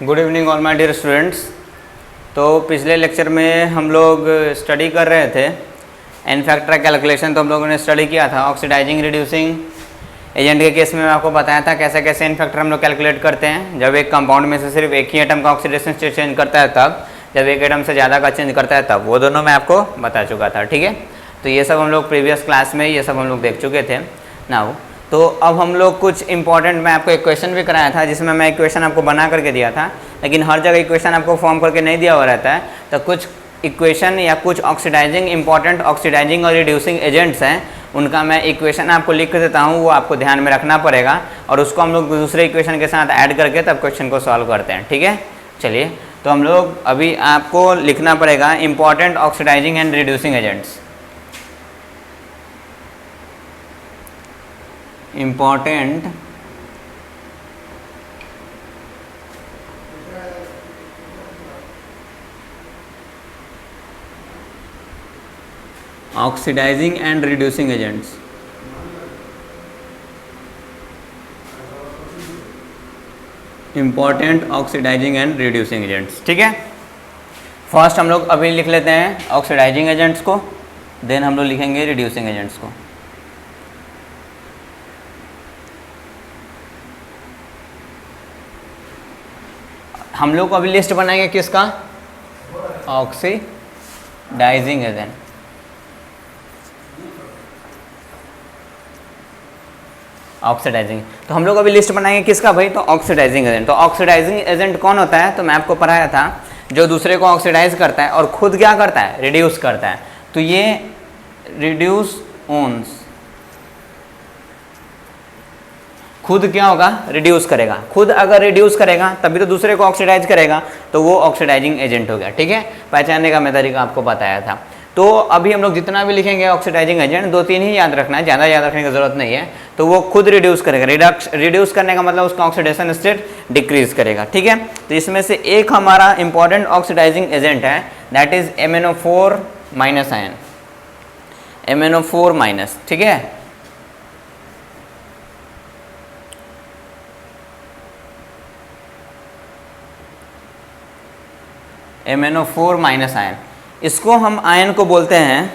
Good evening all my dear students. तो पिछले lecture में हम लोग स्टडी कर रहे थे एन फैक्टर कैलकुलेशन। तो हम लोगों ने स्टडी किया था ऑक्सीडाइजिंग रिड्यूसिंग एजेंट के केस में। मैं आपको बताया था कैसे कैसे एन फैक्टर हम लोग कैलकुलेट करते हैं। जब एक कंपाउंड में से सिर्फ एक ही एटम का ऑक्सीडेशन स्टेट चेंज करता है तब, जब एक एटम से ज़्यादा का चेंज करता है तब। वो दोनों मैं आपको बता चुका था, ठीक है। तो ये सब हम लोग प्रीवियस क्लास में ये सब हम लोग देख चुके थे नाउ। तो अब हम लोग कुछ इंपॉर्टेंट, मैं आपको इक्वेशन भी कराया था जिसमें मैं इक्वेशन आपको बना करके दिया था, लेकिन हर जगह इक्वेशन आपको फॉर्म करके नहीं दिया हुआ रहता है। तो कुछ इक्वेशन या कुछ ऑक्सीडाइजिंग इंपॉर्टेंट ऑक्सीडाइजिंग और रिड्यूसिंग एजेंट्स हैं, उनका मैं इक्वेशन आपको लिख देता हूँ, वो आपको ध्यान में रखना पड़ेगा। और उसको हम लोग दूसरे इक्वेशन के साथ ऐड करके तब क्वेश्चन को सॉल्व करते हैं, ठीक है। चलिए, तो हम लोग अभी आपको लिखना पड़ेगा important oxidising and reducing agents. Important oxidising and reducing agents. Important oxidising and reducing agents, ठीक है। फर्स्ट हम लोग अभी लिख लेते हैं ऑक्सीडाइजिंग एजेंट्स को, देन हम लोग लिखेंगे रिड्यूसिंग एजेंट्स को। हम लोग अभी लिस्ट बनाएंगे किसका? Oxidising agent. ऑक्सीडाइजिंग, तो हम लोग अभी लिस्ट बनाएंगे किसका भाई? तो ऑक्सीडाइजिंग एजेंट। तो ऑक्सीडाइजिंग एजेंट कौन होता है? तो मैं आपको पढ़ाया था, जो दूसरे को ऑक्सीडाइज करता है और खुद क्या करता है? रिड्यूस करता है। तो ये रिड्यूस ओन्स, खुद क्या होगा? रिड्यूस करेगा। खुद अगर रिड्यूस करेगा तभी तो दूसरे को ऑक्सीडाइज करेगा, तो वो ऑक्सीडाइजिंग एजेंट हो गया, ठीक है। पहचानने का मैं तरीका आपको बताया था। तो अभी हम लोग जितना भी लिखेंगे ऑक्सीडाइजिंग एजेंट, दो तीन ही याद रखना है, ज़्यादा याद रखने की जरूरत नहीं है। तो वो खुद रिड्यूस करेगा। रिड्यूस करने का मतलब उसका ऑक्सीडेशन स्टेट डिक्रीज करेगा, ठीक है। तो इसमें से एक हमारा इंपॉर्टेंट ऑक्सीडाइजिंग एजेंट है, that is MnO4- ion, MnO4-, ठीक है। MnO4- आयन, इसको हम आयन को बोलते हैं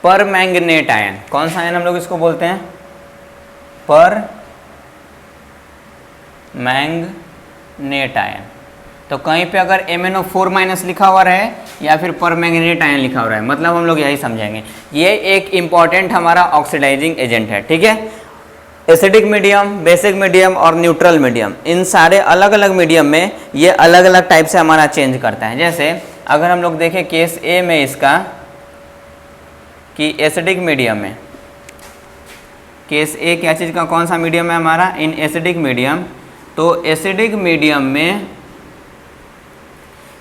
परमैंगनेट आयन। कौन सा आयन हम लोग इसको बोलते हैं? Permanganate ion. तो कहीं पे अगर MnO4- लिखा हुआ रहे या फिर परमैंगनेट आयन लिखा हुआ रहे, मतलब हम लोग यही समझेंगे, ये एक इंपॉर्टेंट हमारा ऑक्सीडाइजिंग एजेंट है, ठीक है। एसिडिक मीडियम, बेसिक मीडियम और न्यूट्रल मीडियम, इन सारे अलग अलग मीडियम में ये अलग अलग टाइप से हमारा चेंज करता है। जैसे अगर हम लोग देखें केस ए में इसका, कि एसिडिक मीडियम में, केस ए क्या चीज़ का, कौन सा मीडियम है हमारा? इन एसिडिक मीडियम। तो एसिडिक मीडियम में,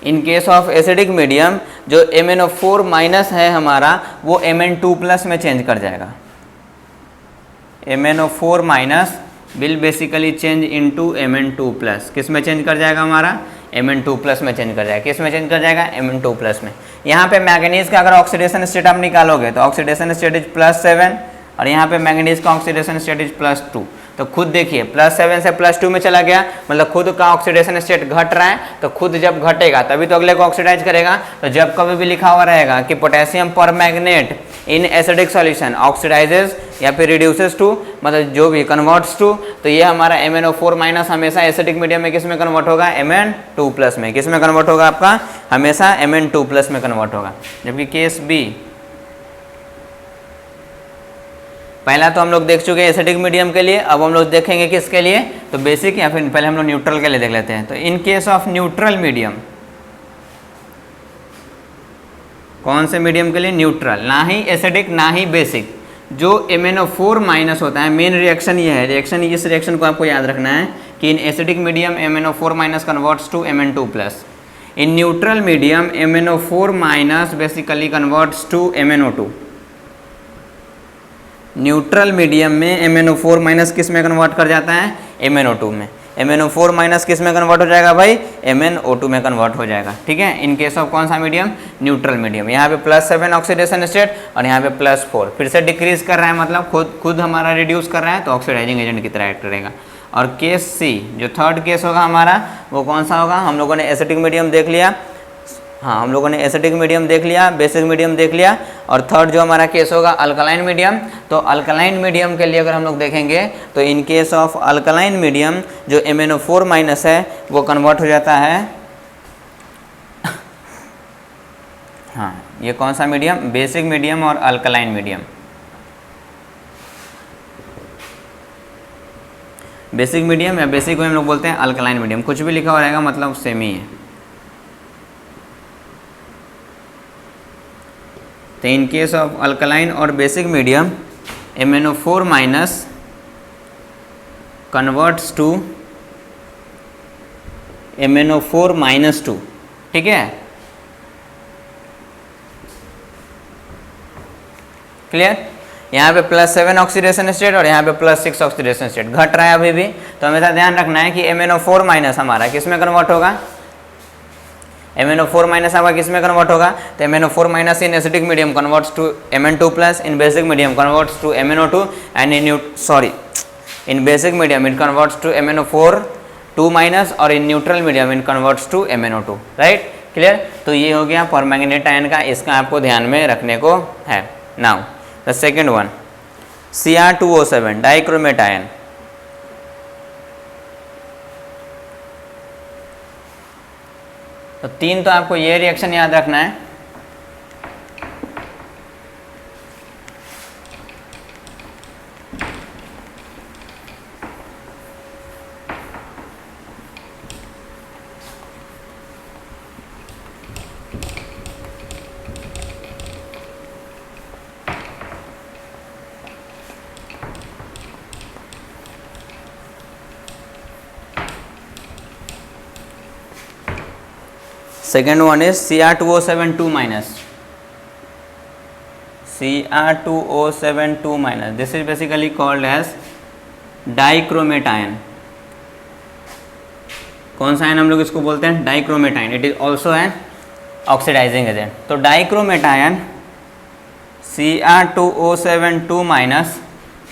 इन केस ऑफ एसिडिक मीडियम, जो MnO4- है हमारा, वो Mn2+ में चेंज कर जाएगा। MnO4- will basically change into Mn2+। किस में चेंज कर जाएगा हमारा? Mn2+ में चेंज कर जाएगा। किस में चेंज कर जाएगा? Mn2+ में। यहाँ पे मैंगनीज का अगर ऑक्सीडेशन स्टेट आप निकालोगे तो ऑक्सीडेशन स्टेट इज +7, और यहाँ पे मैंगनीज का ऑक्सीडेशन स्टेट इज +2। तो खुद देखिए, +7 से +2 में चला गया, मतलब खुद का ऑक्सीडेशन स्टेट घट रहा है। तो खुद जब घटेगा तभी तो अगले को ऑक्सीडाइज करेगा। तो जब कभी भी लिखा हुआ रहेगा कि potassium permanganate in acidic solution oxidises या फिर रिड्यूसेस टू, मतलब जो भी कन्वर्ट्स टू, तो ये हमारा MnO4- हमेशा एसिडिक मीडियम में किस में कन्वर्ट होगा? Mn2+ में। किस में कन्वर्ट होगा आपका? हमेशा Mn2+ में कन्वर्ट होगा। जबकि केस बी, पहला तो हम लोग देख चुके हैं एसिडिक मीडियम के लिए, अब हम लोग देखेंगे किसके लिए? तो बेसिक, या फिर पहले हम लोग न्यूट्रल के लिए देख लेते हैं। तो in case of neutral medium, कौन से मीडियम के लिए? न्यूट्रल, ना ही एसिडिक ना ही बेसिक। जो MnO4- होता है, मेन रिएक्शन ये है, रिएक्शन, इस रिएक्शन को आपको याद रखना है कि in acidic medium MnO4- converts to Mn2+। In neutral medium MnO4- basically converts to MnO2। Neutral medium में MnO4- किस में कन्वर्ट कर जाता है? MnO2 में। MnO4- किस में कन्वर्ट हो जाएगा भाई? MnO2 में कन्वर्ट हो जाएगा, ठीक है। इन केस ऑफ कौन सा मीडियम? Neutral medium. यहाँ पे +7 ऑक्सीडेशन स्टेट और यहाँ पे +4, फिर से डिक्रीज कर रहा है, मतलब खुद हमारा रिड्यूस कर रहा है, तो ऑक्सीडाइजिंग एजेंट की तरह एक्ट करेगा। और केस सी जो थर्ड केस होगा हमारा वो कौन सा होगा, हम लोगों ने एसिडिक मीडियम देख लिया, हाँ हम लोगों ने एसिडिक मीडियम देख लिया, बेसिक मीडियम देख लिया, और थर्ड जो हमारा केस होगा अल्कलाइन मीडियम। तो अल्कलाइन मीडियम के लिए अगर हम लोग देखेंगे तो in case of alkaline medium जो MnO4 माइनस है वो कन्वर्ट हो जाता है, हाँ ये कौन सा मीडियम, बेसिक मीडियम और अल्कलाइन मीडियम। बेसिक मीडियम या बेसिक को हम लोग बोलते हैं अल्कलाइन मीडियम, कुछ भी लिखा हो रहेगा मतलब सेम ही है। तो इन केस ऑफ अल्कलाइन और basic medium MnO4 minus converts to MnO4 minus 2, ठीक है, क्लियर। यहाँ पे +7 ऑक्सीडेशन स्टेट और यहाँ पे +6 ऑक्सीडेशन स्टेट घट रहा है अभी भी, तो हमेशा ध्यान रखना है कि MnO4 माइनस हमारा किस में कन्वर्ट होगा, MnO4 माइनस आपका किस में कन्वर्ट होगा, तो MnO4 minus in acidic medium converts to Mn2 plus, in basic medium converts to MnO2 and in basic medium it converts to MnO4 2 minus और in neutral medium it converts to MnO2, right, clear. तो ये हो गया permanganate ion का, इसका आपको ध्यान में रखने को है। Now the second one Cr2O7 dichromate ion. तो 3 तो आपको ये रिएक्शन याद रखना है, second one is Cr2O7 2 minus, Cr2O7 2 minus, this is basically called as dichromate ion. कौन सा आयन हम लोग इसको बोलते हैं, dichromate ion, it is also an oxidising agent. तो dichromate ion Cr2O7 2 minus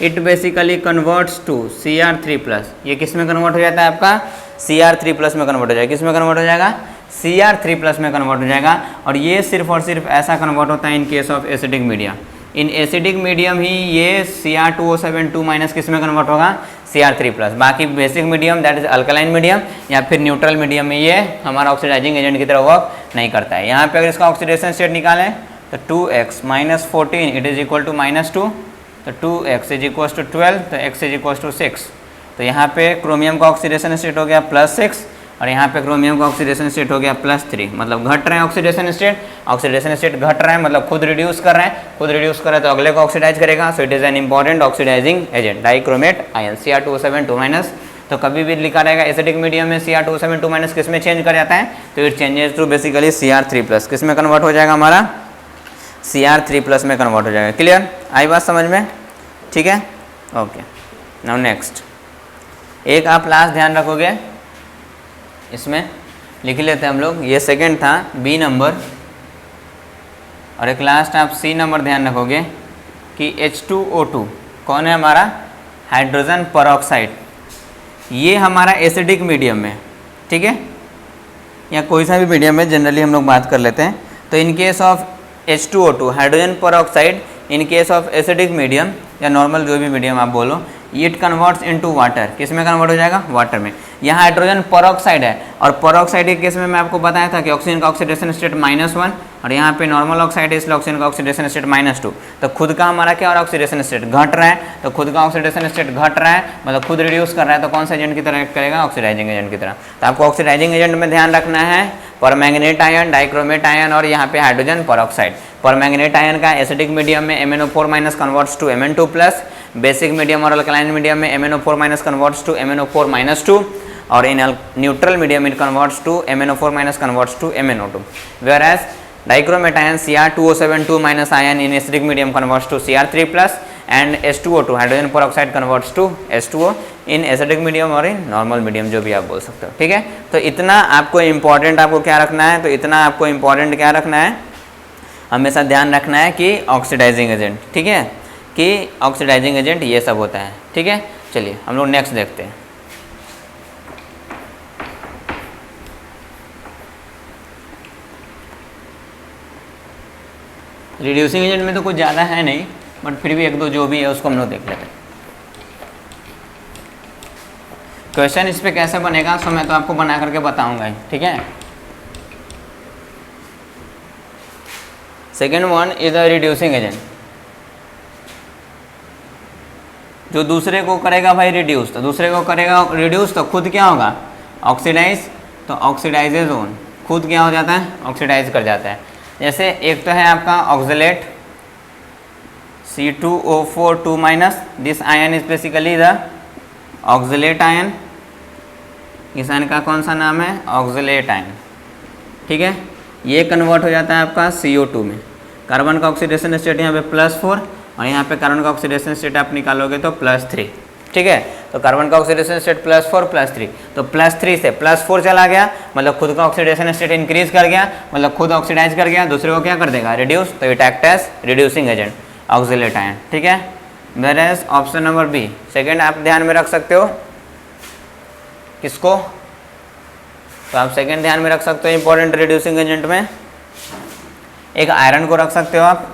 it basically converts to Cr3 plus, ये किस में कन्वर्ट हो जाता है आपका, Cr3 प्लस में कन्वर्ट हो जाएगा, किस में कन्वर्ट हो जाएगा, Cr3 प्लस में कन्वर्ट हो जाएगा। और ये सिर्फ और सिर्फ ऐसा कन्वर्ट होता है in case of acidic medium, in acidic medium ही ये Cr2O7 2 माइनस किस में कन्वर्ट होगा, Cr3 प्लस। बाकी basic medium that is alkaline medium या फिर न्यूट्रल मीडियम में ये हमारा ऑक्सीडाइजिंग एजेंट की तरह वर्क नहीं करता है। यहाँ पे अगर इसका ऑक्सीडेशन स्टेट निकालें तो 2x minus 14 it is equal to -2, तो 2x इज इक्वल टू 12, तो x इज इक्वल टू 6। तो यहाँ पे क्रोमियम का ऑक्सीडेशन स्टेट हो गया +6 और यहाँ पे क्रोमियम का ऑक्सीडेशन स्टेट हो गया +3, मतलब घट रहे हैं ऑक्सीडेशन स्टेट, ऑक्सीडेशन स्टेट घट रहा है मतलब खुद रिड्यूस कर रहे हैं, खुद रिड्यूस कर रहे हैं तो अगले को ऑक्सीडाइज करेगा। So it is an important oxidising agent dichromate ion Cr2O7 2 minus. तो कभी भी लिखा रहेगा एसिडिक मीडियम में Cr2O7 2 माइनस किस में चेंज कर जाता है, तो it changes to basically Cr3 plus, किस में कन्वर्ट हो जाएगा हमारा, Cr3 प्लस में कन्वर्ट हो जाएगा। क्लियर, आई बात समझ में, ठीक है, ओके। नाउ नेक्स्ट एक आप लास्ट ध्यान रखोगे, इसमें लिख लेते हैं हम लोग, ये सेकंड था बी नंबर, और एक लास्ट आप सी नंबर ध्यान रखोगे कि H2O2 कौन है हमारा, हाइड्रोजन परऑक्साइड। ये हमारा एसिडिक मीडियम में, ठीक है, या कोई सा भी मीडियम में जनरली हम लोग बात कर लेते हैं। तो in case of H2O2 hydrogen peroxide, in case of acidic medium या नॉर्मल जो भी मीडियम आप बोलो, इट कन्वर्ट्स इनटू वाटर, किस में कन्वर्ट हो जाएगा, वाटर में। यहाँ हाइड्रोजन परऑक्साइड है और परऑक्साइड के केस में मैं आपको बताया था कि ऑक्सीजन का ऑक्सीडेशन स्टेट -1 और यहाँ पे नॉर्मल ऑक्साइड है इसलिए ऑक्सीजन का ऑक्सीडेशन स्टेट -2। तो खुद का हमारा क्या और ऑक्सीडेशन स्टेट घट रहा है, तो खुद का ऑक्सीडेशन स्टेट घट रहा है मतलब खुद रिड्यूस कर रहा है, तो कौन सा एजेंट की तरह एक्ट करेगा, ऑक्सीडाइजिंग एजेंट की तरह। तो आपको ऑक्सीडाइजिंग एजेंट में ध्यान रखना है परमैंगनेट आयन, डाइक्रोमेट आयन और यहाँ पे हाइड्रोजन परऑक्साइड। परमैंगनेट आयन का एसिडिक मीडियम में MnO4 minus converts to Mn2 plus, basic medium और अल्कलाइन मीडियम में MnO4 minus converts to MnO4 minus 2 और in neutral medium it converts to MnO4 minus converts to MnO2। Whereas dichromate ion Cr2O7 2 minus ion in acidic medium converts to Cr3 plus and H2O2 hydrogen peroxide converts to H2O in acidic medium और in normal medium जो भी आप बोल सकते हो, ठीक है। तो इतना आपको इम्पॉर्टेंट आपको क्या रखना है, तो इतना आपको इम्पॉर्टेंट क्या रखना है, हमेशा ध्यान रखना है कि ऑक्सीडाइजिंग एजेंट, ठीक है, कि ऑक्सीडाइजिंग एजेंट ये सब होता है, ठीक है। चलिए हम लोग नेक्स्ट देखते हैं। रिड्यूसिंग एजेंट में तो कुछ ज़्यादा है नहीं, बट फिर भी एक दो जो भी है उसको हम लोग देख लेते हैं। क्वेश्चन इस पे कैसे बनेगा सो मैं तो आपको बना करके बताऊंगा ही, ठीक है। Second one is a reducing agent, जो दूसरे को करेगा भाई रिड्यूस, तो दूसरे को करेगा रिड्यूस तो खुद क्या होगा ऑक्सीडाइज, तो ऑक्सीडाइजेज ओन खुद क्या हो जाता है ऑक्सीडाइज कर जाता है। जैसे एक तो है आपका oxalate C2O4 2-, this ion is basically the oxalate ion, इस आयन का कौन सा नाम है ऑक्सलेट आयन, ठीक है। ये कन्वर्ट हो जाता है आपका CO2 में, कार्बन का ऑक्सीडेशन स्टेट यहाँ पे +4 और यहाँ पे कार्बन का ऑक्सीडेशन स्टेट आप निकालोगे तो +3, ठीक है। तो कार्बन का ऑक्सीडेशन स्टेट +4 +3, तो +3 से +4 चला गया मतलब खुद का ऑक्सीडेशन स्टेट इंक्रीज कर गया, मतलब खुद ऑक्सीडाइज कर गया, दूसरे को क्या कर देगा रिड्यूस, तो it act as reducing agent oxalate ion, ठीक है। Whereas option number B second आप ध्यान में रख सकते हो किसको, तो आप सेकेंड ध्यान में रख सकते हो इंपॉर्टेंट रिड्यूसिंग एजेंट में एक आयरन को रख सकते हो आप,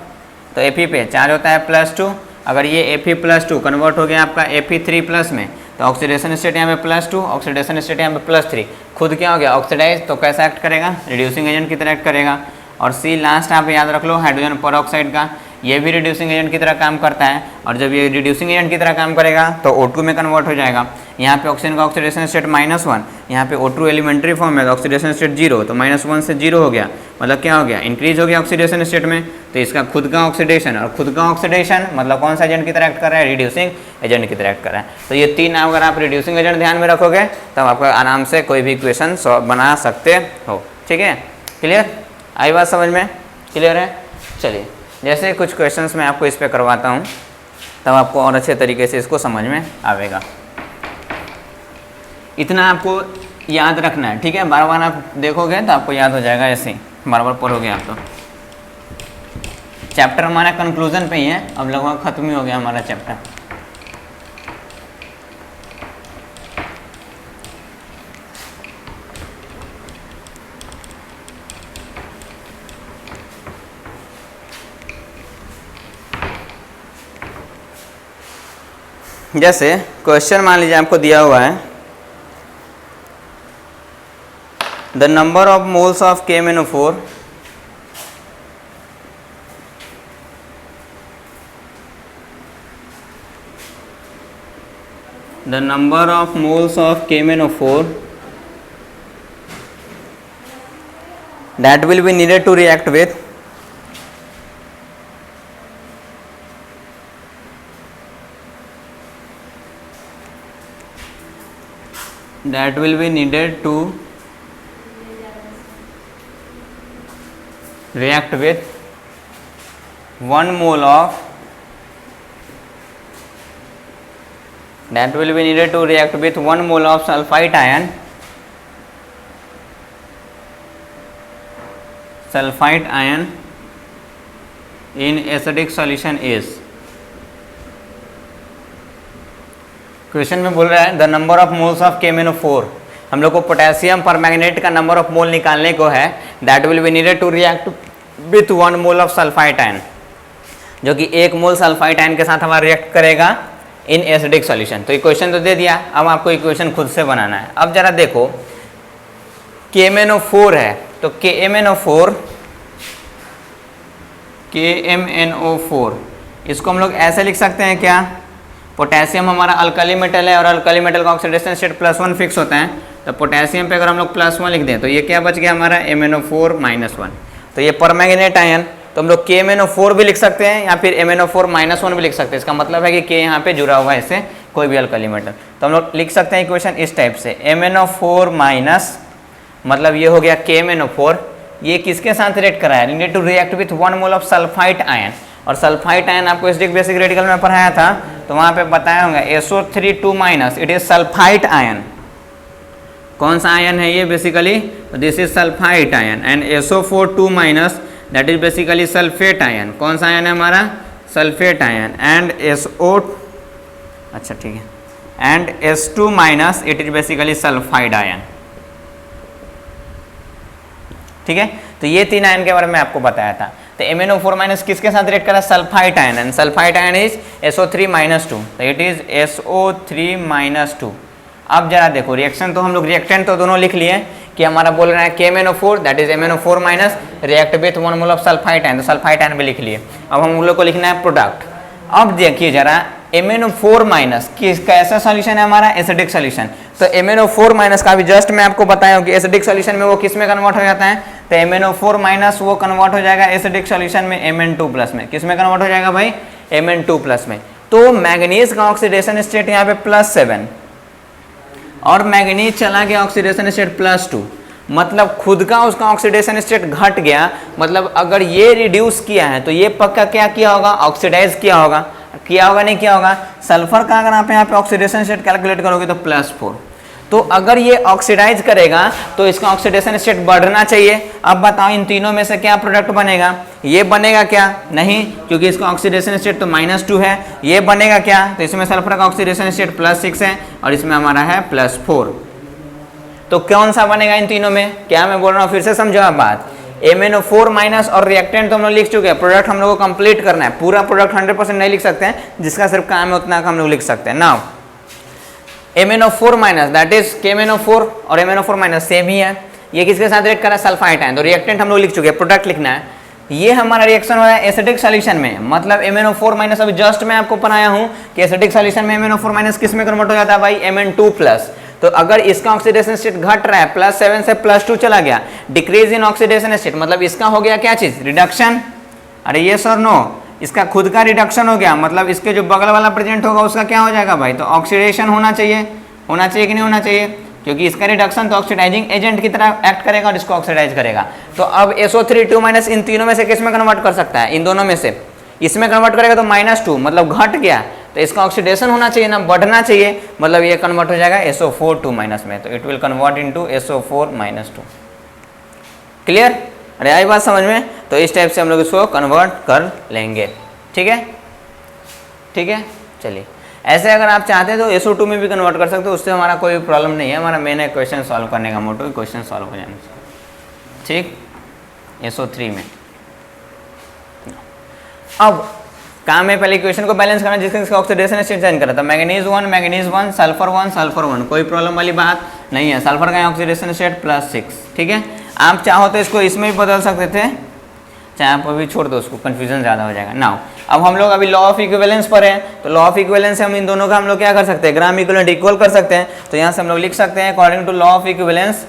तो Fe पे चार्ज होता है +2, अगर ये Fe+2 कन्वर्ट हो गया आपका Fe3+ में, तो ऑक्सीडेशन स्टेट यहाँ पे +2, ऑक्सीडेशन स्टेट यहाँ पे +3, खुद क्या हो गया ऑक्सीडाइज, तो कैसा एक्ट करेगा रिड्यूसिंग एजेंट की तरह एक्ट करेगा। और सी लास्ट आप याद रख लो हाइड्रोजन परऑक्साइड का, ये भी रिड्यूसिंग एजेंट की तरह काम करता है, और जब ये रिड्यूसिंग एजेंट की तरह काम करेगा तो O2 में कन्वर्ट हो जाएगा। यहाँ पे ऑक्सीजन का ऑक्सीडेशन स्टेट -1, यहाँ पे O2 एलिमेंट्री फॉर्म है तो ऑक्सीडेशन स्टेट 0, तो -1 से 0 हो गया, मतलब क्या हो गया इंक्रीज हो गया ऑक्सीडेशन स्टेट में, तो इसका खुद का ऑक्सीडेशन और खुद का ऑक्सीडेशन मतलब कौन सा एजेंट की तरह एक्ट कर रहा है रिड्यूसिंग एजेंट की तरह एक्ट कर रहा है। तो ये तीन अगर आप रिड्यूसिंग एजेंट ध्यान में रखोगे तब आप आराम से कोई भी इक्वेशन बना सकते हो, ठीक है। क्लियर, आई बात समझ में, क्लियर है। चलिए जैसे कुछ क्वेश्चंस मैं आपको इस पे करवाता हूँ तब आपको और अच्छे तरीके से इसको समझ में आएगा। इतना आपको याद रखना है, ठीक है, बार बार आप देखोगे तो आपको याद हो जाएगा, ऐसे ही बार बार पढ़ोगे आप तो। चैप्टर हमारा कंक्लूजन पे ही है, अब लगभग खत्म ही हो गया हमारा चैप्टर। जैसे क्वेश्चन मान लीजिए आपको दिया हुआ है the number of moles of KMnO4 the number of moles of KMnO4 that will be needed to react with react with 1 mole of sulfite ion in acidic solution is। Question में बोल रहा है the number of moles of KMnO4, हम लोग को potassium permanganate का number of mole निकालने को है, that will be needed to react with 1 mole of sulphite ion, जो कि 1 मोल सल्फाइट आयन के साथ हमारा रिएक्ट करेगा इन एसिडिक सॉल्यूशन। तो इक्वेशन तो दे दिया, अब आपको इक्वेशन खुद से बनाना है। अब जरा देखो KMnO4 है, तो KMnO4 इसको हम लोग ऐसे लिख सकते हैं क्या, पोटेशियम हमारा अल्कली मेटल है और अल्कली मेटल का ऑक्सीडेशन स्टेट +1 फिक्स होता है, तो पोटेशियम पे अगर हम लोग +1 लिख दें तो ये क्या बच गया हमारा MnO4 -1, तो ये परमैंगनेट आयन, तो हम लोग KMnO4 भी लिख सकते हैं या फिर MnO4 -1 भी लिख सकते हैं। इसका मतलब है कि K यहाँ पे जुड़ा हुआ है इससे कोई भी अल्कली मेटल, तो हम लोग लिख सकते हैं इक्वेशन इस टाइप से MnO4 माइनस, मतलब ये हो गया KMnO4, ये किसके साथ रिएक्ट करा है, need to react with 1 mole of sulphite ion, और सल्फाइट आयन आपको एसिडिक बेसिक रेडिकल में पढ़ाया था, तो वहाँ पे बताया होगा SO3 2-, it is sulphite ion. कौन सा आयन है ये basically, this is sulphite ion, and SO4 2-, that is basically sulphate ion. कौन सा आयन है हमारा सल्फेट आयन, एंड अच्छा ठीक है, and S2-, it is basically sulphide ion, ठीक है। तो ये 3 आयन के बारे में आपको बताया था। तो तो MnO4 माइनस किसके साथ रिएक्ट करा, sulphide ion, and sulphide ion is SO3 - 2, तो इट इज SO3 - 2। अब जरा देखो रिएक्शन तो हम लोग रिएक्टेंट तो दोनों लिख लिए कि हमारा बोल रहा है KMnO4 that is MnO4 minus react with 1 mole of sulphide ion, तो सल्फाइड आयन भी लिख लिए। अब हम लोग को लिखना है प्रोडक्ट। अब देखिए जरा MnO4 माइनस कैसा सॉल्यूशन है हमारा, एसिडिक सॉल्यूशन। तो MnO4 माइनस का भी जस्ट मैं आपको बताया हूं कि एसिडिक सॉल्यूशन में वो किस में कन्वर्ट हो जाता है, तो MnO4 माइनस वो कन्वर्ट हो जाएगा एसिडिक सॉल्यूशन में Mn2 प्लस में। किस में कन्वर्ट हो जाएगा भाई, Mn2 प्लस में। तो मैंगनीज का ऑक्सीडेशन स्टेट यहाँ पे +7 और मैंगनीज चला गया ऑक्सीडेशन स्टेट +2, मतलब खुद का उसका ऑक्सीडेशन स्टेट घट गया। मतलब अगर ये रिड्यूस किया है तो ये पक्का क्या किया होगा, ऑक्सीडाइज किया होगा नहीं किया होगा। सल्फर का अगर आप यहाँ पे ऑक्सीडेशन स्टेट कैलकुलेट करोगे तो +4, तो अगर ये ऑक्सीडाइज करेगा तो इसका ऑक्सीडेशन स्टेट बढ़ना चाहिए। अब बताओ इन तीनों में से क्या प्रोडक्ट बनेगा, ये बनेगा क्या, नहीं, क्योंकि इसका ऑक्सीडेशन स्टेट तो -2 है। ये बनेगा क्या, तो इसमें सल्फर का ऑक्सीडेशन स्टेट +6 है और इसमें हमारा है +4। तो कौन सा बनेगा इन तीनों में, क्या मैं बोल रहा हूँ फिर से समझो आप बात। MnO4 माइनस और रिएक्टेंट तो हम लोग लिख चुके हैं, प्रोडक्ट हम लोग को कंप्लीट करना है। पूरा प्रोडक्ट 100% नहीं लिख सकते हैं, जिसका सिर्फ काम है उतना का हम लोग लिख सकते हैं। Now MnO4 minus that is KMnO4 और MnO4 माइनस सेम ही है। ये किसके साथ रिएक्ट कर रहा है, सल्फाइड आयन। तो रिएक्टेंट हम लोग लिख चुके हैं, प्रोडक्ट लिखना है। ये हमारा रिएक्शन हो रहा है एसिडिक सॉल्यूशन में, मतलब MnO4 माइनस अभी जस्ट मैं आपको पढ़ाया हूँ कि एसिडिक सॉल्यूशन में MnO4 माइनस किस में कन्वर्ट हो जाता है भाई, Mn2 प्लस। तो अगर इसका ऑक्सीडेशन स्टेट घट रहा है, +7 से +2 चला गया, डिक्रीज इन ऑक्सीडेशन स्टेट, मतलब इसका हो गया क्या चीज, रिडक्शन। अरे ये सर नो, इसका खुद का रिडक्शन हो गया, मतलब इसके जो बगल वाला प्रेजेंट होगा उसका क्या हो जाएगा भाई, तो ऑक्सीडेशन होना चाहिए कि नहीं होना चाहिए, क्योंकि इसका रिडक्शन तो ऑक्सीडाइजिंग एजेंट की तरह एक्ट करेगा और इसको ऑक्सीडाइज करेगा। तो अब SO3 इन तीनों में से किस में कन्वर्ट कर सकता है, इन दोनों में से इसमें कन्वर्ट करेगा तो -2, मतलब घट गया, तो इसका ऑक्सीडेशन होना चाहिए ना, बढ़ना चाहिए, मतलब ये कन्वर्ट हो जाएगा SO4 में, तो it will convert into SO4 - 2। Clear, अरे आई बात समझ में। तो इस टाइप से हम लोग इसको कन्वर्ट कर लेंगे, ठीक है। चलिए ऐसे अगर आप चाहते हैं तो SO2 में भी कन्वर्ट कर सकते हो, उससे हमारा कोई प्रॉब्लम नहीं है। हमारा मेन है क्वेश्चन सॉल्व करने का मोटो, क्वेश्चन सॉल्व हो जाने से, ठीक। SO3 में अब काम है पहले इक्वेशन को बैलेंस करना, जिसका ऑक्सीडेशन स्टेट चेंज करा था, मैंगनीज 1 सल्फर 1, कोई प्रॉब्लम वाली बात नहीं है। सल्फर का ऑक्सीडेशन स्टेट +6, ठीक है। आप चाहो तो इसको इसमें भी बदल सकते थे, चाहे आप अभी छोड़ दो उसको, कंफ्यूजन ज़्यादा हो जाएगा। नाउ अब हम लोग अभी लॉ ऑफ इक्विवेलेंस पर हैं, तो लॉ ऑफ इक्विवेलेंस से हम इन दोनों का हम लोग क्या कर सकते हैं, ग्राम इक्विवेलेंट इक्वल कर सकते हैं। तो यहाँ से हम लोग लिख सकते हैं according to law of equivalence,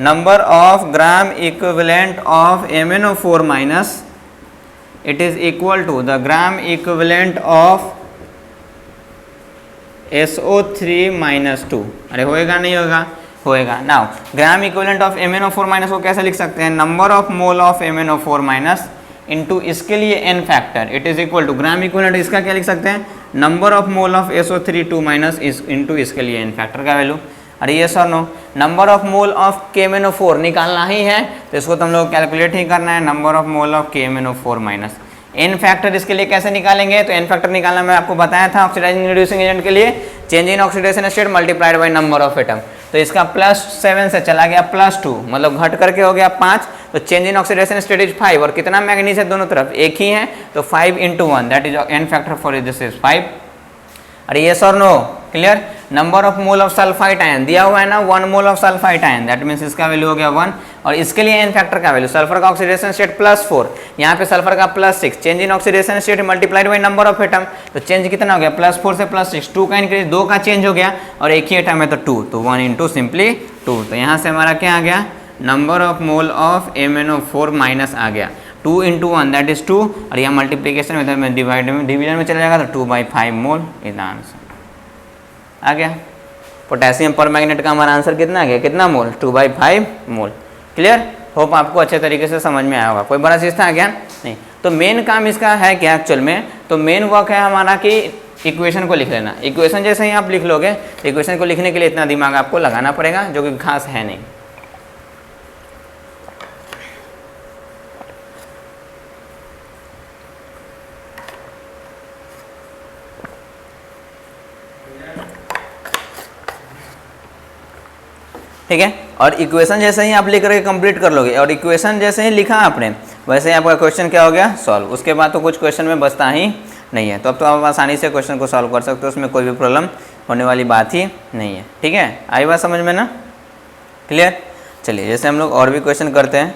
number of gram equivalent of MnO4 minus it is equal to the gram equivalent of SO3 - 2। अरे होएगा नहीं होएगा। Now gram equivalent of MnO4 minus को कैसे लिख सकते हैं, number of mole of MnO4 minus into इसके लिए n factor, it is equal to gram equivalent इसका क्या लिख सकते हैं, number of mole of SO3 minus into इसके लिए n फैक्टर का वैल्यू। अरे ये sir no, number of mole of KMnO4 निकालना ही है, तो इसको तो हम लोग कैलकुलेट ही करना है, number of mole of KMnO4 minus n factor. इसके लिए कैसे निकालेंगे, तो n फैक्टर निकालना मैं आपको बताया था ऑक्सीडाइजिंग रिड्यूसिंग एजेंट के लिए, change in oxidation state multiplied by number of atom. तो इसका +7 से चला गया +2, मतलब घट करके हो गया 5, तो change in oxidation state is 5, और कितना मैग्नीज है दोनों तरफ, एक ही है, तो 5 × 1 that is n factor for this is 5। अरे यस और no, clear. Number of mole of sulphide ion दिया हुआ है ना, 1 mole of sulphide ion, that means इसका वैल्यू हो गया 1, और इसके लिए n फैक्टर का वैल्यू, सल्फर का ऑक्सीडेशन स्टेट +4, यहाँ पे सल्फर का +6, change in oxidation state multiplied by number of atom, तो चेंज कितना हो गया, +4 से +6, 2 का इंक्रीज, 2 का चेंज हो गया, और एक ही एटम है तो 2, तो 1 इंटू सिंपली 2। तो यहाँ से हमारा क्या आ गया, number of mole of MnO4 minus आ गया, 2 × 1 दैट इज 2, और यहाँ मल्टीप्लीकेशन मेथड में डिवीजन में चला जाएगा, तो 2/5 मोल इज द आंसर आ गया। पोटेशियम पर मैग्नेट का हमारा आंसर कितना आ गया, कितना मोल, 2/5 मोल। क्लियर, होप आपको अच्छे तरीके से समझ में आया होगा, कोई बड़ा चीज़ था क्या, नहीं। तो मेन काम इसका है क्या एक्चुअल में, तो मेन वर्क है हमारा कि इक्वेशन को लिख लेना। इक्वेशन जैसे ही आप लिख लोगे, इक्वेशन को लिखने के लिए इतना दिमाग आपको लगाना पड़ेगा, जो कि खास है नहीं। ठीक है, और इक्वेशन जैसे ही आप लिख करके कंप्लीट कर लोगे, और इक्वेशन जैसे ही लिखा आपने, वैसे ही आपका क्वेश्चन क्या हो गया, सॉल्व। उसके बाद तो कुछ क्वेश्चन में बचता ही नहीं है, तो अब तो आप आसानी से क्वेश्चन को सॉल्व कर सकते हो, उसमें कोई भी प्रॉब्लम होने वाली बात ही नहीं है। ठीक है, आई बात समझ में ना, क्लियर। चलिए जैसे हम लोग और भी क्वेश्चन करते हैं।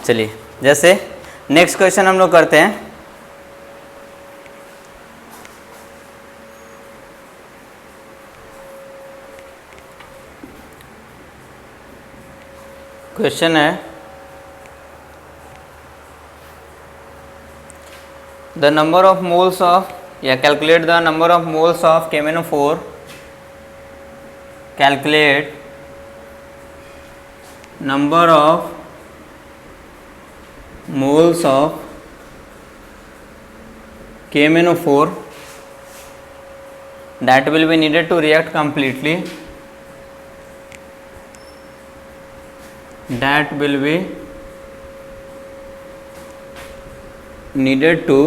चलिए जैसे नेक्स्ट क्वेश्चन हम लोग करते हैं। क्वेश्चन है the number of moles of, या calculate the number of moles of KMnO4, calculate number of moles of KMnO4 that will be needed to react completely, that will be needed to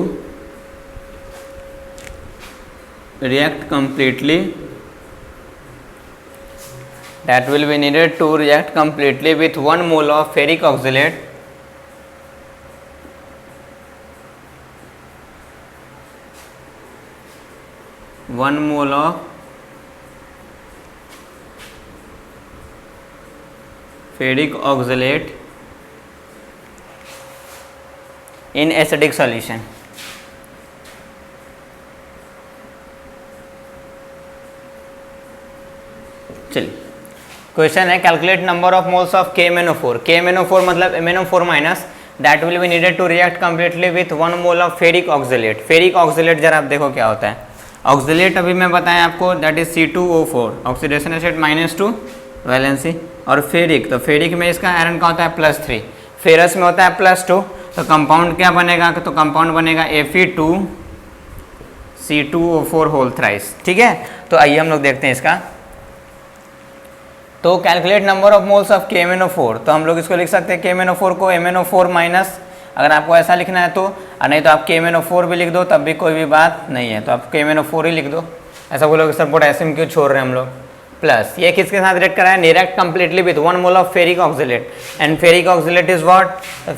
react completely, that will be needed to react completely with 1 mole of ferric oxalate (1 mole of ferric oxalate in acidic solution. चलिए question है calculate number of moles of KMnO4, KMnO4 मतलब MnO4 minus, that will be needed to react completely with 1 mole of ferric oxalate. Ferric oxalate जरा आप देखो क्या होता है। Oxalate अभी मैं बताया आपको, that is C2O4, oxidation state -2 valency, और फेरिक, तो फेरिक में इसका आयरन का होता है +3, फेरस में होता है +2, तो कंपाउंड क्या बनेगा, तो कंपाउंड बनेगा Fe2C2O4 होल थ्राइस। ठीक है, तो आइए हम लोग देखते हैं इसका। तो calculate number of moles of KMnO4, तो हम लोग इसको लिख सकते हैं KMnO4 को MnO4 माइनस, अगर आपको ऐसा लिखना है तो, और नहीं तो आप KMnO4 भी लिख दो, तब भी कोई भी बात नहीं है, तो आप KMnO4 ही लिख दो। ऐसा बोलोगे सर पोटेशियम क्यों छोड़ रहे हैं हम लोग, प्लस ये किसके साथ रिएक्ट करा है, react completely with 1 mole of ferric oxalate, and ferric oxalate is what,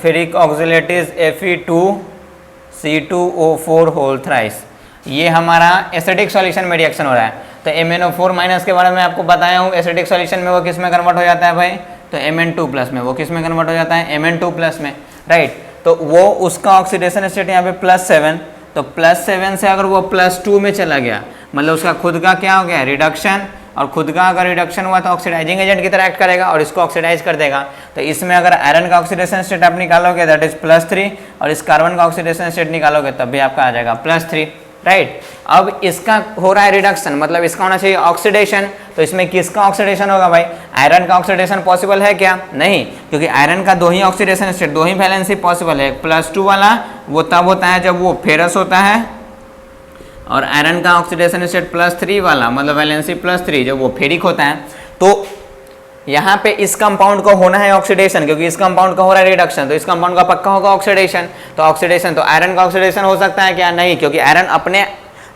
ferric oxalate is Fe2C2O4 whole thrice. ये हमारा एसिडिक सॉल्यूशन में रिएक्शन हो रहा है, तो MnO4 माइनस के बारे में आपको बताया हूँ, एसिडिक सॉल्यूशन में वो किस में कन्वर्ट हो जाता है भाई, तो Mn2 प्लस में, वो किस में कन्वर्ट हो जाता है, Mn2 प्लस में, राइट। तो वो उसका ऑक्सीडेशन स्टेट यहाँ पे +7, तो +7 से अगर वो +2 में चला गया, मतलब उसका खुद का क्या हो गया, रिडक्शन, और खुद का अगर रिडक्शन हुआ तो ऑक्सीडाइजिंग एजेंट की तरह एक्ट करेगा और इसको ऑक्सीडाइज कर देगा। तो इसमें अगर आयरन का ऑक्सीडेशन स्टेट आप निकालोगे दैट इज +3, और इस कार्बन का ऑक्सीडेशन स्टेट निकालोगे तब भी आपका आ जाएगा +3, राइट। अब इसका हो रहा है रिडक्शन, मतलब इसका होना चाहिए ऑक्सीडेशन, तो इसमें किसका ऑक्सीडेशन होगा भाई, आयरन का ऑक्सीडेशन पॉसिबल है क्या, नहीं, क्योंकि आयरन का 2 ही ऑक्सीडेशन स्टेट, 2 ही वैलेंसी पॉसिबल है। +2 वाला वो तब होता है जब वो फेरस होता है, और आयरन का ऑक्सीडेशन स्टेट +3 वाला मतलब वैलेंसी +3 जब वो फेरिक होता है। तो यहाँ पे इस कंपाउंड को होना है ऑक्सीडेशन, क्योंकि इस कंपाउंड का हो रहा है रिडक्शन, तो इस कंपाउंड का पक्का होगा ऑक्सीडेशन। तो ऑक्सीडेशन, तो आयरन का ऑक्सीडेशन हो सकता है क्या, नहीं, क्योंकि आयरन अपने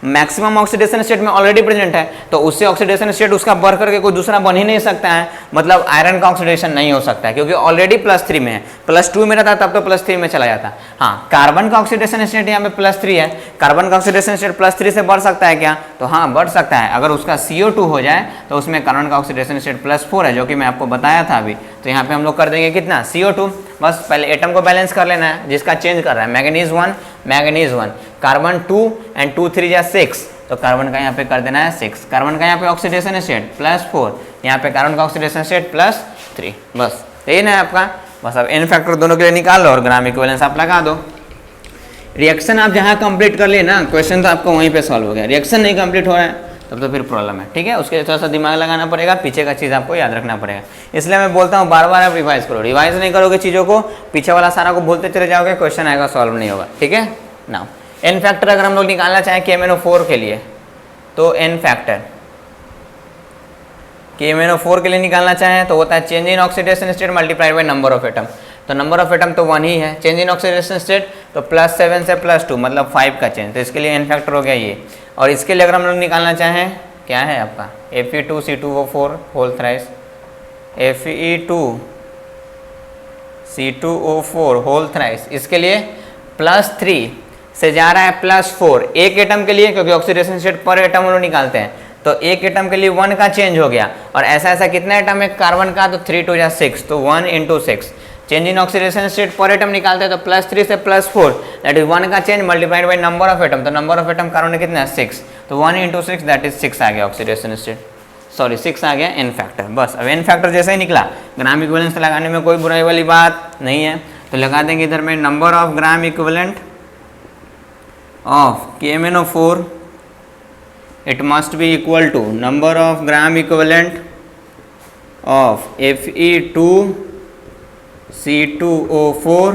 मैक्सिमम ऑक्सीडेशन स्टेट में ऑलरेडी प्रेजेंट है, तो उससे ऑक्सीडेशन स्टेट उसका बढ़ करके कोई दूसरा बन ही नहीं सकता है, मतलब आयरन का ऑक्सीडेशन नहीं हो सकता है, क्योंकि ऑलरेडी +3 में है। +2 में रहता तब तो +3 में चला जाता। हाँ, कार्बन का ऑक्सीडेशन स्टेट यहाँ पे +3 है, कार्बन का ऑक्सीडेशन स्टेट +3 से बढ़ सकता है क्या, तो हाँ बढ़ सकता है। अगर उसका CO2 हो जाए तो उसमें कार्बन का ऑक्सीडेशन स्टेट +4 है, जो कि मैं आपको बताया था अभी। तो यहाँ पे हम लोग कर देंगे कितना, CO2, बस पहले एटम को बैलेंस कर लेना है, जिसका चेंज कर रहा है मैंगनीज 1 मैंगनीज 1, कार्बन 2 एंड 2 3 जा 6, तो कार्बन का यहाँ पे कर देना है 6, कार्बन का यहाँ पे ऑक्सीडेशन स्टेट +4, यहाँ पे कार्बन का ऑक्सीडेशन स्टेट +3, बस यही ना है आपका। बस अब n फैक्टर दोनों के लिए निकाल लो और ग्राम इक्विवेलेंस आप लगा दो। रिएक्शन आप जहाँ कंप्लीट कर लिए ना, क्वेश्चन तो आपका वहीं पे सॉल्व हो गया। रिएक्शन नहीं कंप्लीट हो रहा है तब तो फिर प्रॉब्लम है, ठीक है। उसके लिए थोड़ा सा दिमाग लगाना पड़ेगा, पीछे का चीज़ आपको याद रखना पड़ेगा। इसलिए मैं बोलता हूँ बार बार आप रिवाइज करो, रिवाइज नहीं करोगे चीज़ों को, पीछे वाला सारा को भूलते चले जाओगे, क्वेश्चन आएगा सॉल्व नहीं होगा, ठीक है ना। n फैक्टर अगर हम लोग निकालना चाहें KMnO4 के लिए, तो n फैक्टर KMnO4 के लिए निकालना चाहें तो होता है change in oxidation state multiplied by number of atom. तो नंबर ऑफ एटम तो 1 ही है, चेंज इन ऑक्सीडेशन स्टेट तो +7 से +2 मतलब 5 का चेंज, तो इसके लिए n फैक्टर हो गया ये। और इसके लिए अगर हम लोग निकालना चाहें, क्या है आपका Fe2C2O4 whole thrice, Fe2C2O4 whole thrice, इसके लिए +3 से जा रहा है +4 एक एटम के लिए, क्योंकि ऑक्सीडेशन स्टेट पर एटम हम लोग निकालते हैं, तो एक एटम के लिए 1 का चेंज हो गया। और ऐसा ऐसा कितना एटम है कार्बन का, तो 3 2 जा 6, तो 1 × 6 चेंज इन ऑक्सीडेशन स्टेट पर एटम निकालते हैं तो +3 से +4 दैट इज 1 का change multiplied by number of atom, तो नंबर ऑफ एटम कार्बन कितना है 6, तो 1 × 6 दैट इज 6 आ गया ऑक्सीडेशन स्टेट, सॉरी 6 आ गया n फैक्टर। बस अब n फैक्टर जैसे ही निकला, ग्राम इक्विवेलेंस लगाने में कोई बुराई वाली बात नहीं है, तो लगा देंगे इधर में number of gram equivalent of KMnO4, it must be equal to number of gram equivalent of Fe2C2O4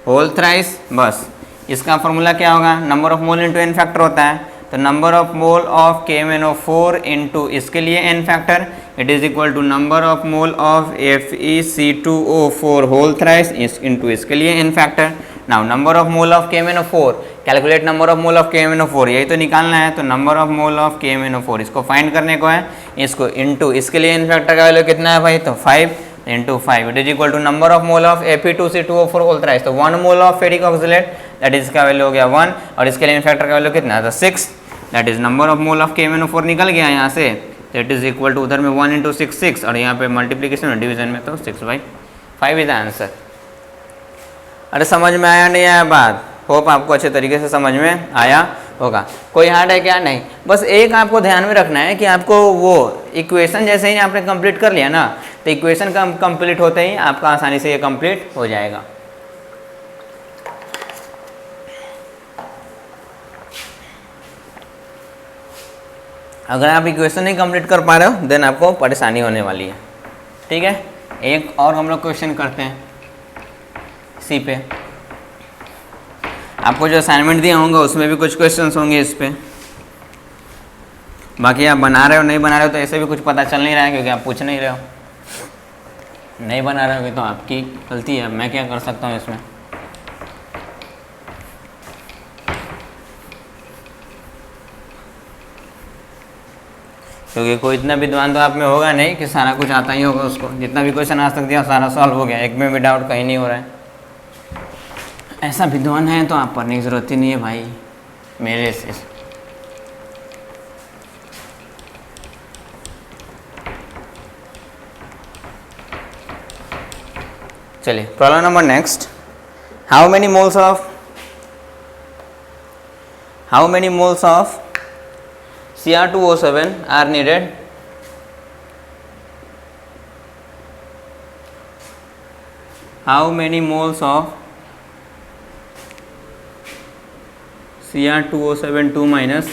whole thrice. बस इसका फॉर्मूला क्या होगा, number of mole into n factor होता है, तो number of mole of KMnO4 into इसके लिए n factor, it is equal to number of mole of FeC2O4 whole thrice into इसके लिए n factor. Now number of mole of KMnO4, calculate number of mole of KMnO4, यही तो निकालना है, तो number of mole of KMnO4 इसको find करने को है, इसको इंटू इसके लिए n फैक्टर का वैल्यू कितना है भाई, तो 5 × 5 it is equal to number of mole of Fe2C2O4 whole thrice, तो 1 मोल of ferric oxalate that is इसका वैल्यू हो गया 1, और इसके लिए n फैक्टर का वैल्यू कितना है, तो 6 that is number of mole of KMnO4 निकल गया यहाँ से, दैट इज इक्वल टू उधर में 1 × 6 6, और यहाँ पे मल्टीप्लीकेशन और डिवीजन में तो 6/5 इज द आंसर। अरे समझ में आया नहीं आया बात, होप आपको अच्छे तरीके से समझ में आया होगा। कोई हार्ड है क्या, नहीं, बस एक आपको ध्यान में रखना है कि आपको वो इक्वेशन जैसे ही आपने कंप्लीट कर लिया ना, तो इक्वेशन कंप्लीट होते ही आपका आसानी से ये कंप्लीट हो जाएगा। अगर आप इक्वेशन नहीं कंप्लीट कर पा रहे हो देन आपको परेशानी होने वाली है, ठीक है। एक और हम लोग क्वेश्चन करते हैं इसी पे, आपको जो असाइनमेंट दिया होगा उसमें भी कुछ क्वेश्चंस होंगे इस पे, बाकी आप बना रहे हो नहीं बना रहे हो तो ऐसे भी कुछ पता चल नहीं रहा है, क्योंकि आप पूछ नहीं रहे हो। नहीं बना रहे हो तो आपकी गलती है, मैं क्या कर सकता हूँ इसमें। क्योंकि कोई इतना विद्वान तो आप में होगा नहीं कि सारा कुछ आता ही होगा उसको, जितना भी क्वेश्चन आज तक दिया सारा सॉल्व हो गया, एक में भी डाउट कहीं नहीं हो रहा है। ऐसा विद्वान है तो आप पढ़ने की ज़रूरत ही नहीं है भाई मेरे से। चलिए problem number next, how many moles of Cr2O7 are needed how many moles of Cr2O7 2 minus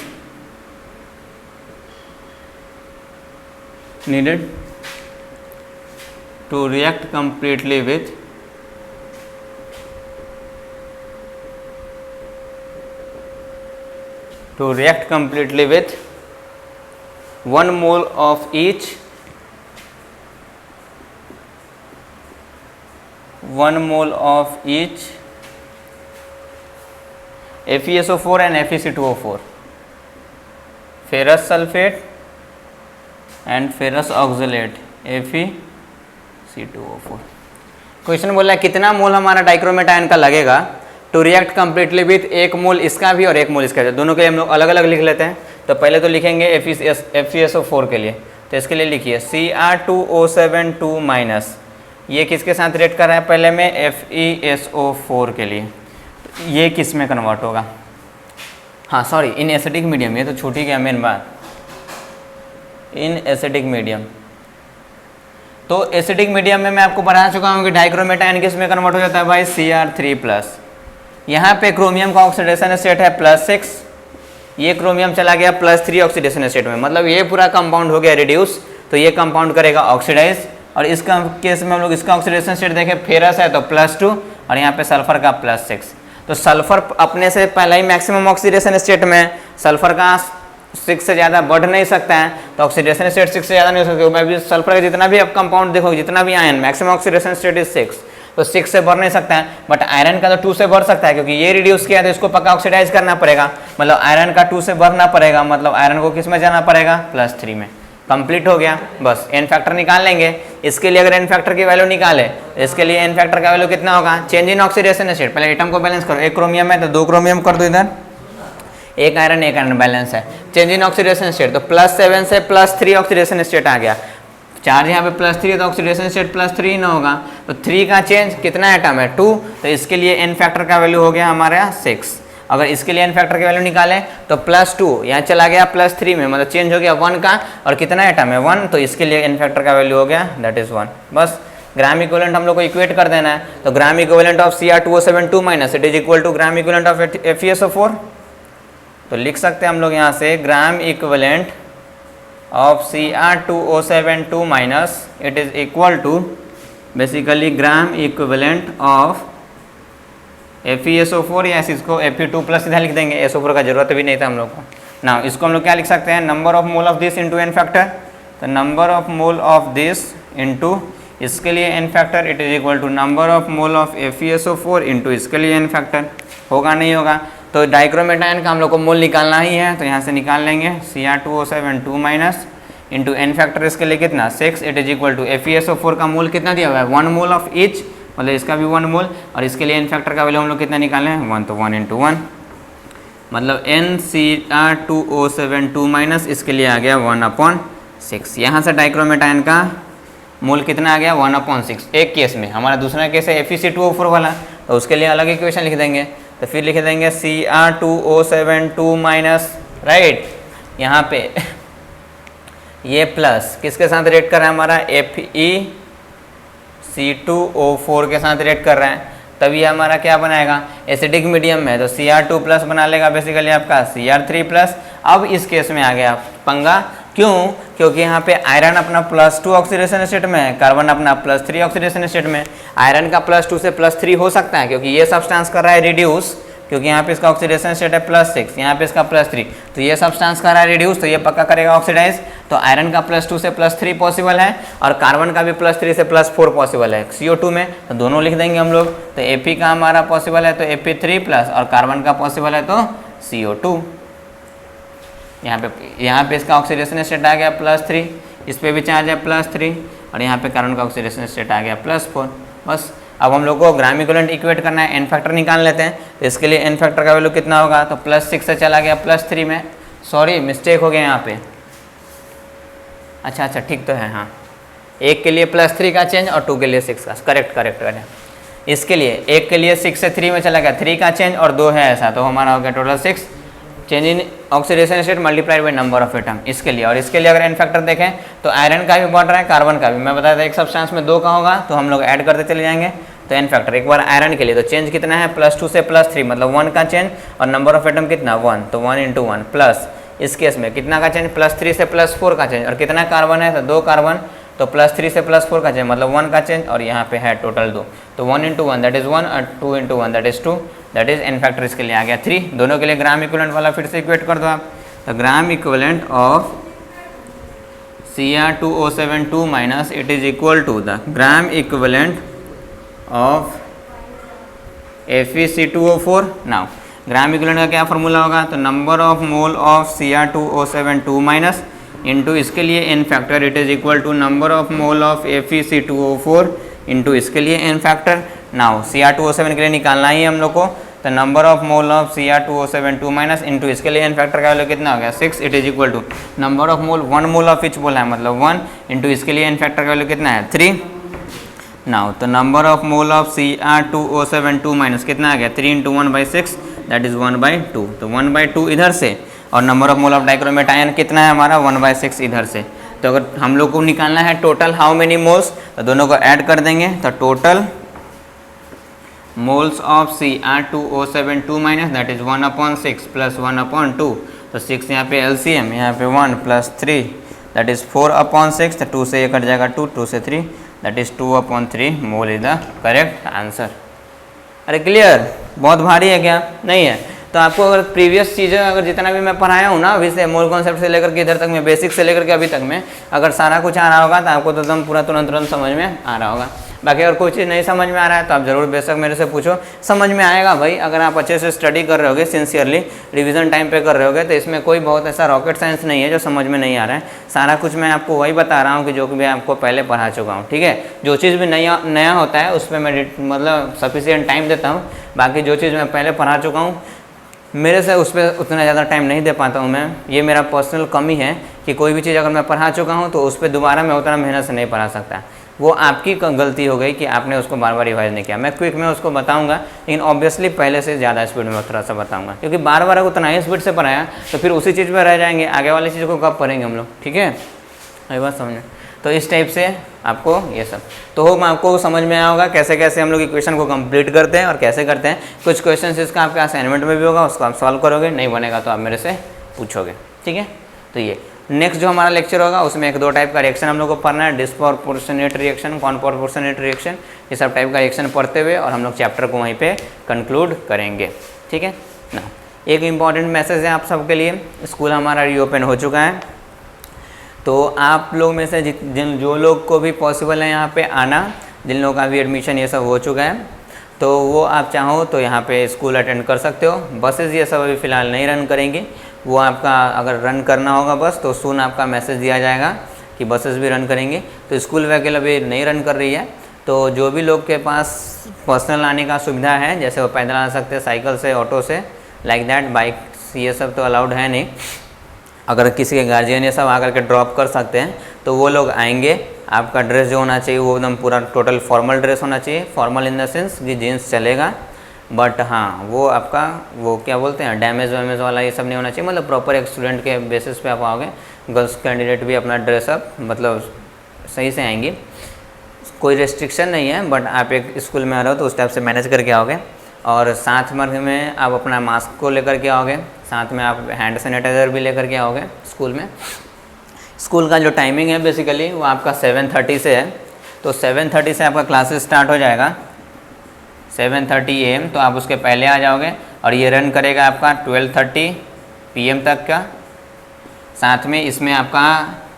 needed to react completely with one mole of each FeSO4 and FeC2O4, ferrous sulfate and ferrous oxalate FeC2O4। Question बोला है कितना मोल हमारा dichromate ion का लगेगा to react completely with, एक मोल इसका भी और एक मोल इसका भी, दोनों के लिए हम लोग अलग अलग लिख लेते हैं। तो पहले तो लिखेंगे FeSO4 के लिए, तो इसके लिए लिखिए Cr2O7 2 माइनस, ये किसके साथ रिएक्ट कर रहा है पहले में FeSO4 के लिए, तो ये किस में कन्वर्ट होगा, हाँ सॉरी, इन एसिडिक मीडियम, ये तो छूट ही गया मेन बात, इन एसिडिक मीडियम। तो एसिडिक मीडियम में मैं आपको बता चुका हूँ कि डाइक्रोमेट आयन किस में कन्वर्ट हो जाता है भाई, Cr3+। यहाँ पे क्रोमियम का ऑक्सीडेशन स्टेट है +6, ये क्रोमियम चला गया +3 ऑक्सीडेशन स्टेट में, मतलब ये पूरा कंपाउंड हो गया रिड्यूस, तो ये कंपाउंड करेगा ऑक्सीडाइज। और इसका केस में हम लोग इसका ऑक्सीडेशन स्टेट देखें, फेरस है तो +2 और यहाँ पे सल्फर का +6। तो सल्फर अपने से पहले ही मैक्सिमम ऑक्सीडेशन स्टेट में, सल्फर का 6 से ज़्यादा बढ़ नहीं सकता है, तो ऑक्सीडेशन स्टेट 6 से ज़्यादा नहीं हो सकता। मैं सल्फर का जितना भी अब कंपाउंड देखो, जितना भी ion, maximum oxidation state is 6, तो 6 से बढ़ नहीं सकता है। बट आयरन का तो 2 से बढ़ सकता है, क्योंकि ये रिड्यूस किया तो इसको पक्का ऑक्सीडाइज करना पड़ेगा, मतलब आयरन का 2 से बढ़ना पड़ेगा, मतलब आयरन को किस में जाना पड़ेगा, +3 में। कंप्लीट हो गया, बस एन फैक्टर निकाल लेंगे। इसके लिए अगर एन फैक्टर की वैल्यू निकाले, इसके लिए एन फैक्टर का वैल्यू कितना होगा, चेंज इन ऑक्सीडेशन स्टेट, पहले एटम को बैलेंस करो, एक क्रोमियम है तो 2 क्रोमियम कर दो इधर, एक आयरन बैलेंस है। चेंज इन ऑक्सीडेशन स्टेट, तो +7 से +3 ऑक्सीडेशन स्टेट आ गया, चार्ज यहाँ पे +3 है तो ऑक्सीडेशन स्टेट +3 ना होगा, तो 3 का चेंज, कितना एटम है 2, तो इसके लिए एन फैक्टर का वैल्यू हो गया हमारा 6। अगर इसके लिए एन फैक्टर की वैल्यू निकालें तो +2 यहाँ चला गया +3 में, मतलब चेंज हो गया 1 का, और कितना एटम है 1, तो इसके लिए एन फैक्टर का वैल्यू हो गया दैट इज़ 1। बस ग्राम इक्विवेलेंट हम लोग को इक्वेट कर देना है, तो gram equivalent of Cr2O72- it is equal to gram equivalent of FeSO4। तो लिख सकते हैं हम लोग यहाँ से gram equivalent of Cr2O72- it is equal to basically gram equivalent of FeSO4, या इसको Fe2+ इधर लिख देंगे, SO4 का जरूरत भी नहीं था हम लोग को ना। इसको हम लोग क्या लिख सकते हैं, number of mole of this into N factor, तो number of mole of this into इसके लिए N factor, it is equal to number of mole of FeSO4 into इसके लिए एन फैक्टर। होगा नहीं होगा, तो डाइक्रोमेट आयन का हम लोग को मोल निकालना ही है, तो यहाँ से निकाल लेंगे Cr2O72- इंटू एन फैक्टर, इसके लिए कितना 6, it is equal to FeSO4 का मोल कितना दिया हुआ है 1 मोल ऑफ ईच, मतलब इसका भी 1 मोल, और इसके लिए एन फैक्टर का वैल्यू हम लोग कितना निकालें 1, तो 1 × 1, मतलब NCr2O72- इसके लिए आ गया 1/6। यहाँ से डाइक्रोमेट आयन का मोल कितना आ गया 1/6 एक केस में। हमारा दूसरा केस है FeC2O4 वाला, तो उसके लिए अलग इक्वेशन लिख देंगे, तो फिर लिख देंगे Cr2O72- राइट, यहाँ पे ये प्लस किसके साथ रेट कर रहा है हमारा FeC2O4 के साथ रेट कर रहा है, तभी हमारा क्या बनाएगा, एसिडिक मीडियम में तो Cr2+ बना लेगा बेसिकली आपका Cr3+। अब इस केस में आ गया पंगा, क्यों, क्योंकि यहाँ पे आयरन अपना +2 ऑक्सीडेशन स्टेट में है, कार्बन अपना +3 ऑक्सीडेशन स्टेट में। आयरन का +2 से +3 हो सकता है, क्योंकि ये सब्सटेंस कर रहा है रिड्यूस, क्योंकि यहाँ पे इसका ऑक्सीडेशन स्टेट है +6, यहाँ पे इसका +3, तो ये सब्सटेंस कर रहा है रिड्यूस, तो ये पक्का करेगा ऑक्सीडाइज। तो आयरन का +2 से +3 पॉसिबल है, और कार्बन का भी +3 से +4 पॉसिबल है CO2 में, तो दोनों लिख देंगे हम लोग। तो Fe का हमारा पॉसिबल है तो Fe3+, और कार्बन का पॉसिबल है तो CO2। यहाँ पे इसका ऑक्सीडेशन स्टेट आ गया +3, इस पर भी चार्ज है +3, और यहाँ पे कार्बन का ऑक्सीडेशन स्टेट आ गया +4। बस अब हम लोग को ग्राम इक्विवेलेंट इक्वेट करना है, एन फैक्टर निकाल लेते हैं। तो इसके लिए एन फैक्टर का वैल्यू कितना होगा, तो +6 से चला गया +3 में, सॉरी मिस्टेक हो गया यहाँ पे, अच्छा ठीक तो है, हाँ, एक के लिए +3 का चेंज और 2 के लिए 6 का, करेक्ट करें। इसके लिए एक के लिए 6 से 3 में चला गया, 3 का चेंज और 2 है ऐसा, तो हमारा हो गया total 6, change in oxidation state multiplied by number of atom इसके लिए। और इसके लिए अगर एन फैक्टर देखें तो आयरन का भी बढ़ रहा है, कार्बन का भी। मैं बताया था एक सब्सटेंस में 2 का होगा, तो हम लोग ऐड करते चले जाएंगे। तो एन फैक्टर एक बार आयरन के लिए तो चेंज कितना है, +2 से +3, मतलब 1 का चेंज, और नंबर ऑफ एटम कितना 1, तो 1 × 1 प्लस इस केस में कितना का चेंज, +3 से +4 का चेंज, और कितना कार्बन है तो 2 कार्बन, तो +3 से +4 का चेंज मतलब 1 का चेंज, और यहाँ पे है टोटल 2, तो 1 × 1 दैट इज़ 1, और 2 × 1 that is 2, that is an factor इसके लिए आ गया 3। दोनों के लिए ग्राम इक्विवेलेंट वाला फिर से इक्वेट कर दो आप, तो gram equivalent of Cr2O72- it is equal to the gram equivalent of FeC2O4। Now gram equivalent का क्या फॉर्मूला होगा, तो number of mole of Cr2O72- into इसके लिए N factor, it is equal to number of mole of FeC2O4 into इसके लिए N factor. Now Cr2O7 के लिए निकालना ही हम लोग को, तो number of mole of Cr2O72- into इसके लिए एन फैक्टर का वैल्यू कितना हो गया 6, it is equal to number of mole, 1 mole of each बोला है मतलब 1, इंटू इसके लिए एन फैक्टर का वैल्यू कितना है 3, नाउ तो number of mole of Cr2O72 minus कितना आ गया 3 × 1/6 दैट इज 1/2, तो 1/2 इधर से, और number of mole of dichromate ion कितना है हमारा 1/6 इधर से। तो अगर हम लोग को निकालना है टोटल हाउ मेनी मोल्स, तो दोनों को ऐड कर देंगे, तो total moles of Cr2O72 minus that is 1/6 plus 1/2, तो 6 यहाँ पे LCM, यहाँ पे 1 प्लस 3 दैट इज 4/6, तो 2 से ये कट जाएगा 2, 2 से 3 that is 2/3 mole is the correct answer. अरे क्लियर, बहुत भारी है क्या? नहीं है। तो आपको अगर प्रीवियस चीज़ें अगर जितना भी मैं पढ़ाया हूँ ना अभी से, मोल कॉन्सेप्ट से लेकर के इधर तक में, बेसिक से लेकर के अभी तक में, अगर सारा कुछ आ रहा होगा तो आपको तो एकदम पूरा तुरंत समझ में आ रहा होगा। बाकी अगर कोई चीज़ नहीं समझ में आ रहा है तो आप ज़रूर बेशक मेरे से पूछो, समझ में आएगा भाई। अगर आप अच्छे से स्टडी कर रहे होगे, सिंसियरली रिवीजन टाइम पे कर रहे होगे, तो इसमें कोई बहुत ऐसा रॉकेट साइंस नहीं है जो समझ में नहीं आ रहा है। सारा कुछ मैं आपको वही बता रहा हूँ कि जो भी आपको पहले पढ़ा चुका हूँ, ठीक है। जो चीज़ भी नया होता है उस पर मैं मतलब सफिशिएंट टाइम देता हूँ। बाकी जो चीज़ मैं पहले पढ़ा चुका हूँ मेरे से उस पर उतना ज़्यादा टाइम नहीं दे पाता हूँ मैं, ये मेरा पर्सनल कमी है कि कोई भी चीज़ अगर मैं पढ़ा चुका हूँ तो उस पर दोबारा मैं उतना मेहनत से नहीं पढ़ा सकता। वो आपकी गलती हो गई कि आपने उसको बार बार रिवाइज नहीं किया। मैं क्विक में उसको बताऊंगा, लेकिन ऑब्वियसली पहले से ज़्यादा स्पीड में थोड़ा सा बताऊंगा, क्योंकि बार बार उतना ही स्पीड से पढ़ाया तो फिर उसी चीज़ पर रह जाएंगे, आगे वाली चीज़ को कब पढ़ेंगे हम लोग, ठीक है। ये बात समझें। तो इस टाइप से आपको ये सब, तो होप आपको समझ में आया होगा कैसे कैसे हम लोग इक्वेशन को कंप्लीट करते हैं और कैसे करते हैं। कुछ क्वेश्चन इसका आपके असाइनमेंट में भी होगा, उसको आप सॉल्व करोगे, नहीं बनेगा तो आप मेरे से पूछोगे, ठीक है। तो ये नेक्स्ट जो हमारा लेक्चर होगा उसमें 1-2 टाइप का रिएक्शन हम लोग को पढ़ना है, डिस्प्रोपोर्शनेट रिएक्शन, कॉन्प्रोपोर्शनेट रिएक्शन, ये सब टाइप का रिएक्शन पढ़ते हुए और हम लोग चैप्टर को वहीं पे कंक्लूड करेंगे, ठीक है ना। एक इम्पॉर्टेंट मैसेज है आप सबके लिए, स्कूल हमारा रीओपन हो चुका है, तो आप लोग में से जो लोग को भी पॉसिबल है यहाँ पे आना, जिन लोगों का भी एडमिशन ये सब हो चुका है, तो वो आप चाहो तो यहाँ पे स्कूल अटेंड कर सकते हो। बसेस ये सब अभी फ़िलहाल नहीं रन करेंगे, वो आपका अगर रन करना होगा बस तो सून आपका मैसेज दिया जाएगा कि बसेस भी रन करेंगे। तो स्कूल व्हीकल अभी नहीं रन कर रही है, तो जो भी लोग के पास पर्सनल आने का सुविधा है, जैसे वो पैदल आ सकते हैं, साइकिल से, ऑटो से, लाइक दैट, बाइक ये सब तो अलाउड है नहीं। अगर किसी के गार्जियन ये सब आकर के ड्रॉप कर सकते हैं तो वो लोग आएंगे। आपका ड्रेस जो होना चाहिए वो एकदम पूरा टोटल फॉर्मल ड्रेस होना चाहिए, फॉर्मल इन द सेंस कि जीन्स चलेगा, बट हाँ वो आपका वो क्या बोलते हैं डैमेज वैमेज वाला ये सब नहीं होना चाहिए, मतलब प्रॉपर एक स्टूडेंट के बेसिस पे आप आओगे। गर्ल्स कैंडिडेट भी अपना ड्रेसअप मतलब सही से आएंगी, कोई रेस्ट्रिक्शन नहीं है, बट आप एक स्कूल में आ रहे हो तो उस टाइप से मैनेज करके आओगे। और साथ में आप अपना मास्क को लेकर के आओगे, साथ में आप हैंड सैनिटाइज़र भी लेकर के आओगे स्कूल में। स्कूल का जो टाइमिंग है बेसिकली वो आपका 7:30 से है, तो 7:30 से आपका क्लासेस स्टार्ट हो जाएगा 7:30 AM, तो आप उसके पहले आ जाओगे और ये रन करेगा आपका 12:30 PM तक का। साथ में इसमें आपका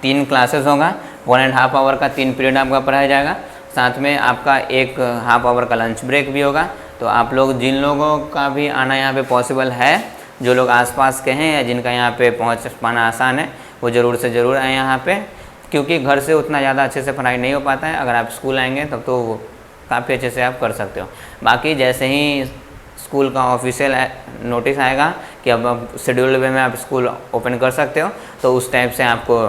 3 क्लासेस होगा, 1.5 आवर का 3 पीरियड आपका पढ़ाया जाएगा, साथ में आपका 1.5 आवर का लंच ब्रेक भी होगा। तो आप लोग जिन लोगों का भी आना यहाँ पे पॉसिबल है, जो लोग आसपास के हैं या जिनका यहाँ पे पहुँच पाना आसान है, वो ज़रूर से ज़रूर आए यहाँ पे, क्योंकि घर से उतना ज़्यादा अच्छे से पढ़ाई नहीं हो पाता है। अगर आप स्कूल आएंगे तब तो वो काफ़ी अच्छे से आप कर सकते हो। बाकी जैसे ही स्कूल का ऑफिशियल नोटिस आएगा कि अब शेड्यूल्ड वे में आप स्कूल ओपन कर सकते हो, तो उस टाइप से आपको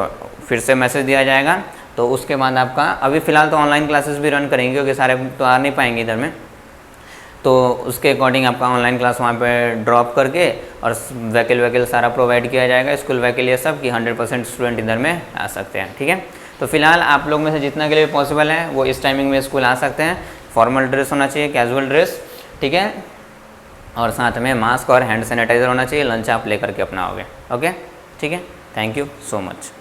फिर से मैसेज दिया जाएगा। तो उसके बाद आपका अभी फ़िलहाल तो ऑनलाइन क्लासेस भी रन करेंगे, क्योंकि सारे तो आ नहीं पाएंगे इधर में, तो उसके अकॉर्डिंग आपका ऑनलाइन क्लास वहाँ पे ड्रॉप करके और व्हीकल सारा प्रोवाइड किया जाएगा, स्कूल व्हीकल ये सब कि 100% स्टूडेंट इधर में आ सकते हैं, ठीक है। तो फिलहाल आप लोग में से जितना के लिए पॉसिबल है वो इस टाइमिंग में स्कूल आ सकते हैं। फॉर्मल ड्रेस होना चाहिए, कैजुअल ड्रेस, ठीक है, और साथ में मास्क और हैंड सैनिटाइज़र होना चाहिए। लंच आप लेकर के अपना आओगे, ओके, ठीक है। Thank you so much.